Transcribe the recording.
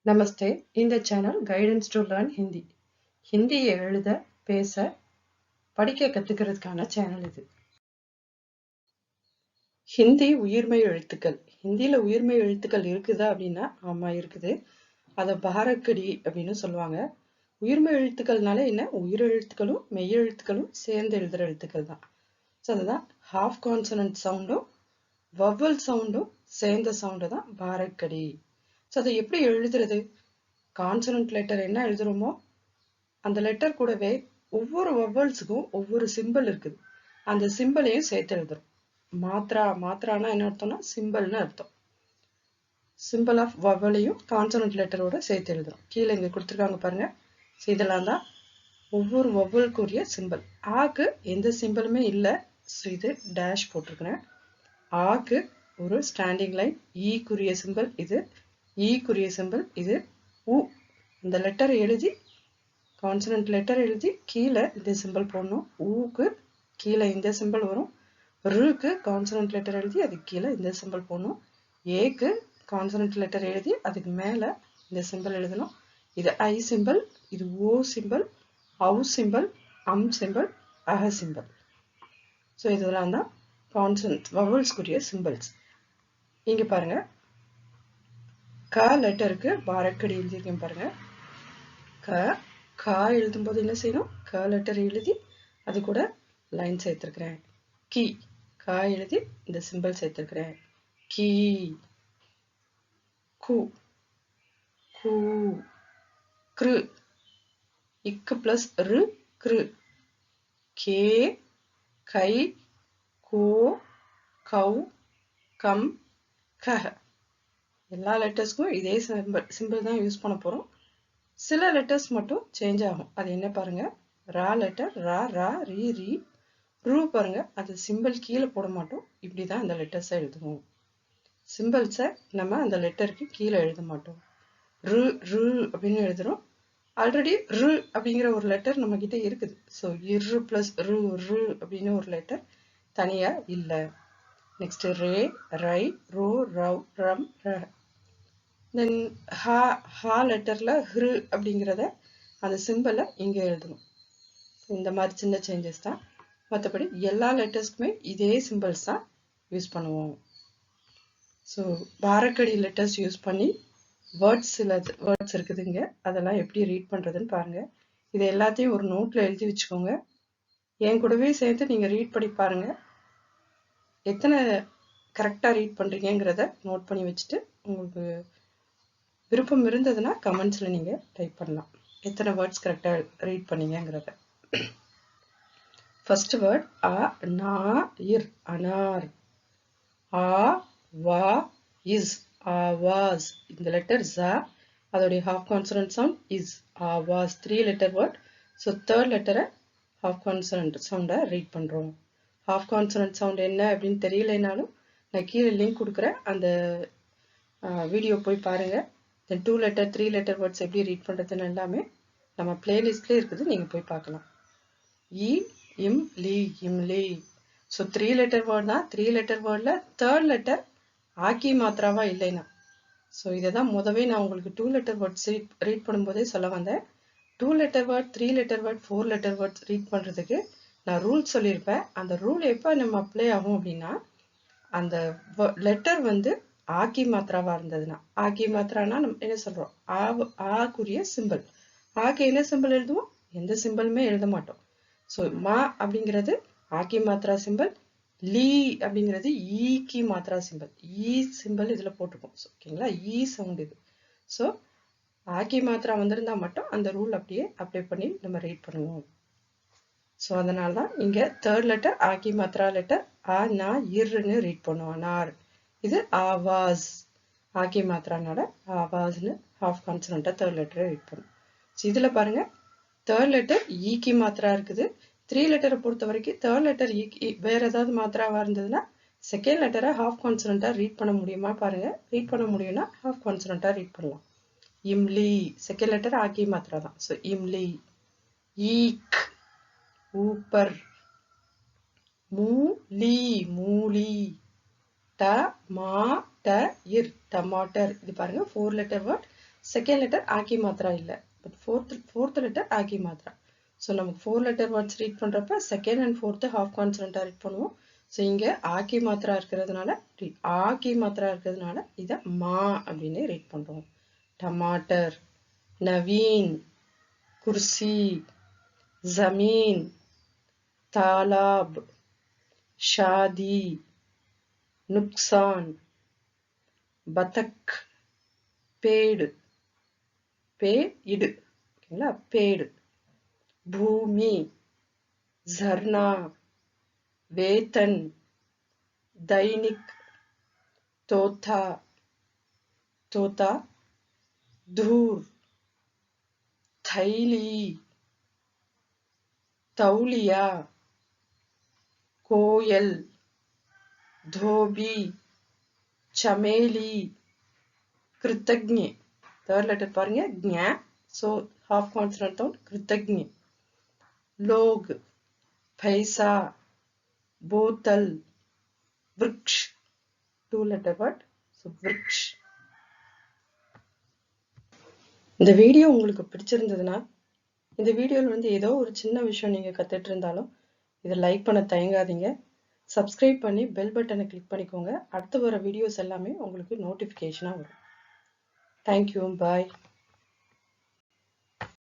நமஸ்தே. இந்த channel guidance to learn Hindi. ஹிந்தியை எழுத, பேச, படிக்க கத்துக்கிறதுக்கான சேனல் இது. ஹிந்தி உயிர்மெய் எழுத்துக்கள். ஹிந்தியில உயிர்மெய் எழுத்துக்கள் இருக்குதா அப்படின்னா ஆமா இருக்குது. அதை பாரக்கடி அப்படின்னு சொல்லுவாங்க. உயிர்மெய் எழுத்துக்கள்னால என்ன? உயிர் எழுத்துக்களும் மெய் எழுத்துக்களும் சேர்ந்து எழுதுற எழுத்துக்கள் தான். ஸோ அதுதான் ஹாஃப் கான்சனன்ட் சவுண்டும் வவல் சவுண்டும் சேர்ந்த சவுண்டு தான் பாரக்கடி. ஸோ அதை எப்படி எழுதுறது? கான்சனன்ட் லெட்டர் என்ன எழுதுறோமோ அந்த லெட்டர் கூடவே ஒவ்வொரு வவல்ஸுக்கும் ஒவ்வொரு சிம்பிள் இருக்குது. அந்த சிம்பிளையும் சேர்த்து எழுதுறோம். மாத்ரானா என்ன அர்த்தம்னா சிம்பிள்னு அர்த்தம். சிம்பிள் ஆஃப் வவலையும் கான்சனன்ட் லெட்டரோட சேர்த்து எழுதுறோம். கீழே இங்க கொடுத்துருக்காங்க பாருங்க. இதெல்லாம் தான் ஒவ்வொரு வவலுக்குரிய சிம்பிள். ஆக்கு எந்த சிம்பிளுமே இல்லை. ஸோ இது டேஷ் போட்டிருக்கிறேன். ஆக்கு ஒரு ஸ்டாண்டிங் லைன். ஈக்குரிய சிம்பிள் இது. ஈக்குரிய சிம்பிள் இது. உ இந்த லெட்டரை எழுதி கான்சனன்ட் லெட்டர் எழுதி கீழே இந்த சிம்பிள் போடணும். ஊக்கு கீழே இந்த சிம்பிள் வரும். ருக்கு கான்சனன்ட் லெட்டர் எழுதி அதுக்கு கீழே இந்த சிம்பிள் போடணும். ஏக்கு கான்சனன்ட் லெட்டர் எழுதி அதுக்கு மேலே இந்த சிம்பிள் எழுதணும். இது ஐ சிம்பிள், இது ஓ சிம்பிள், அவு சிம்பிள், அம் சிம்பிள், அஹ சிம்பிள். ஸோ இதெல்லாம் தான் கான்சனன்ட் வவல்ஸ்க்குரிய சிம்பிள்ஸ். இங்கே பாருங்க, க லெட்டருக்கு பாரக்கடி எழுதியிருக்கேன் பாருங்க. கா எழுதும்போது என்ன செய்யணும்? க லெட்டர் எழுதி அது கூட லைன் சேர்த்திருக்கிறேன். கி கா எழுதி இந்த சிம்பிள் சேர்த்திருக்கிறேன். கி கு கு கிரு இக்கு பிளஸ் ரு கிரு. கே கை கோ கௌ கம் கஹ. எல்லா லெட்டர்ஸ்க்கும் இதே சிம்பிள் தான் யூஸ் பண்ண போறோம். சில லெட்டர்ஸ் மட்டும் சேஞ்ச் ஆகும். அது என்ன பாருங்க? ரா லெட்டர் ரா ரா ரி ரி. ரூ பாருங்க, அது சிம்பிள் கீழே போட மாட்டோம். இப்படிதான் அந்த லெட்டர்ஸை எழுதுவோம். சிம்பிள்ஸை நம்ம அந்த லெட்டருக்கு கீழே எழுத மாட்டோம். ரு ரு அப்படின்னு எழுதுறோம். ஆல்ரெடி ரு அப்படிங்கிற ஒரு லெட்டர் நம்ம கிட்ட இருக்குது. ஸோ இரு பிளஸ் ரு ரு அப்படின்னு ஒரு லெட்டர் தனியா இல்லை. நெக்ஸ்ட் ரே ரை ரோ ரவ் ரம் ர. தென் ஹா லெட்டர்ல ஹ்ரு அப்படிங்கிறத அந்த சிம்பிளை இங்கே எழுதணும். இந்த மாதிரி சின்ன சேஞ்சஸ் தான். மற்றபடி எல்லா லெட்டர்ஸ்க்குமே இதே சிம்பிள்ஸ் தான் யூஸ் பண்ணுவோம். ஸோ பாரக்கடி லெட்டர்ஸ் யூஸ் பண்ணி சில வேர்ட்ஸ் இருக்குதுங்க. அதெல்லாம் எப்படி ரீட் பண்ணுறதுன்னு பாருங்கள். இது எல்லாத்தையும் ஒரு நோட்டில் எழுதி வச்சுக்கோங்க. என் கூடவே சேர்த்து நீங்கள் ரீட் பண்ணி பாருங்கள். எத்தனை கரெக்டாக ரீட் பண்ணுறீங்கிறத நோட் பண்ணி வச்சுட்டு உங்களுக்கு விருப்பம் இருந்ததுன்னா கமெண்ட்ஸில் நீங்கள் டைப் பண்ணலாம். எத்தனை வேர்ட்ஸ் கரெக்டாக ரீட் பண்ணீங்கிறத. ஃபர்ஸ்ட் வேர்ட் அ நா இர் அனார். ஆ வா இஸ் ஆவாஸ். இந்த லெட்டர் ஜ, அதோடைய half consonant sound is. Awas 3 letter word. So third லெட்டரை ஹாஃப் கான்சனன்ட் சவுண்டை ரீட் பண்ணுறோம். ஹாஃப் கான்சனன்ட் சவுண்ட் என்ன அப்படின்னு தெரியலைனாலும் நான் கீழே லிங்க் கொடுக்குறேன். அந்த வீடியோ போய் பாருங்கள். தென் 2 லெட்டர் 3 லெட்டர் வேர்ட்ஸ் எப்படி ரீட் பண்ணுறதுன்னு எல்லாமே நம்ம பிளேலிஸ்ட்லேயே இருக்குது. நீங்கள் போய் பார்க்கலாம். இ இம் லி இம்லி. ஸோ 3 லெட்டர் வேர்ட் தான். 3 லெட்டர் வேர்டில் தேர்ட் லெட்டர் ஆக்கி மாத்திராவா இல்லைன்னா. ஸோ இதை தான் முதவே நான் உங்களுக்கு 2 லெட்டர் வேர்ட்ஸ் ரீட் பண்ணும்போதே சொல்ல வந்தேன். 2 letter word 3 letter word 4 letter words read பண்ணுறதுக்கு நான் ரூல் சொல்லியிருப்பேன். அந்த ரூல் எப்போ நம்ம அப்ளை ஆகும் அப்படின்னா, அந்த லெட்டர் வந்து ஆக்கி மாத்திராவா இருந்ததுன்னா. ஆக்கி மாத்திரானா நம்ம என்ன சொல்றோம்? ஆக்குரிய சிம்பிள். ஆக்கு என்ன சிம்பிள் எழுதுவோம்? எந்த சிம்பிளுமே எழுத மாட்டோம். ஸோ மா அப்படிங்கிறது ஆக்கி மாத்திரா சிம்பிள். லீ அப்படிங்கிறது ஈக்கி மாத்திரா சிம்பிள். ஈ சிம்பிள் இதுல போட்டுக்கும். ஓகேங்களா? ஈ சவுண்ட் இது. ஸோ ஆக்கி மாத்திரா வந்திருந்தா மட்டும் அந்த ரூல் அப்படியே அப்ளை பண்ணி நம்ம ரீட் பண்ணுவோம். ஸோ அதனால தான் இங்க தேர்ட் லெட்டர் ஆக்கி மாத்திரா லெட்டர் ஆ நா இர்ன்னு ரீட் பண்ணுவோம். அனார். இது ஆவாஸ். ஆக்கி மாத்திரானால ஆவாஸ்னு ஹாஃப் கான்சனன்ட்டா தேர்ட் லெட்டரை ரீட் பண்ணும். ஸோ இதுல பாருங்க, தேர்ட் லெட்டர் ஈக்கி மாத்திரா இருக்குது. 3 லெட்டரை பொறுத்த வரைக்கும் தேர்ட் லெட்டர் வேற ஏதாவது மாத்திராவா இருந்ததுன்னா செகண்ட் லெட்டரை ஹாஃப் கான்சனன்ட்டா ரீட் பண்ண முடியுமா பாருங்க. ரீட் பண்ண முடியும்னா ஹாஃப் கான்சனன்ட்டா ரீட் பண்ணலாம். இம்லி செகண்ட் லெட்டர் ஆக்கி மாத்திரா தான். ஸோ இம்லி. ஈக் ஊப்பர். மூலி மூலி. ட மா ட இர் டமாட்டர். இது பாருங்க 4 லெட்டர் வேர்ட். செகண்ட் லெட்டர் ஆக்கி மாத்திரா இல்லை, பட் ஃபோர்த் லெட்டர் ஆக்கி மாத்திரா. ஸோ நமக்கு 4 லெட்டர் வேர்ட்ஸ் ரீட் பண்ணுறப்ப செகண்ட் அண்ட் ஃபோர்த்து ஹாஃப் கான்சனண்ட்டாக ரீட் பண்ணுவோம். ஸோ இங்கே ஆக்கி மாத்திரா இருக்கிறதுனால ஆக்கி மாத்திரா இருக்கிறதுனால இதை மா அப்படின்னு ரீட் பண்ணுறோம். टमाटर, नवीन, कुर्सी, जमीन, तालाब, शादी, नुकसान, बतख, पेड़, पेड़, पेड़, भूमि, झरना, वेतन, दैनिक, तोता, तोता, धूर, थैली, तौलिया, कोयल, धोबी, चमेली, कृतज्ञ. थर्ड लेटर பாருங்க ज्ञ, so half consonant sound कृतज्ञ. लोग, पैसा, बोतल, वृक्ष, 2 letter word, so वृक्ष. இந்த வீடியோ உங்களுக்கு பிடிச்சிருந்ததுன்னா, இந்த வீடியோவில் ஏதோ ஒரு சின்ன விஷயம் நீங்கள் கற்றுட்டு இருந்தாலும் இதை லைக் பண்ண தயங்காதீங்க. சப்ஸ்கிரைப் பண்ணி பெல் பட்டனை கிளிக் பண்ணிக்கோங்க. அடுத்து வர வீடியோஸ் எல்லாமே உங்களுக்கு நோட்டிஃபிகேஷனாக வரும். தேங்க்யூ, பாய்.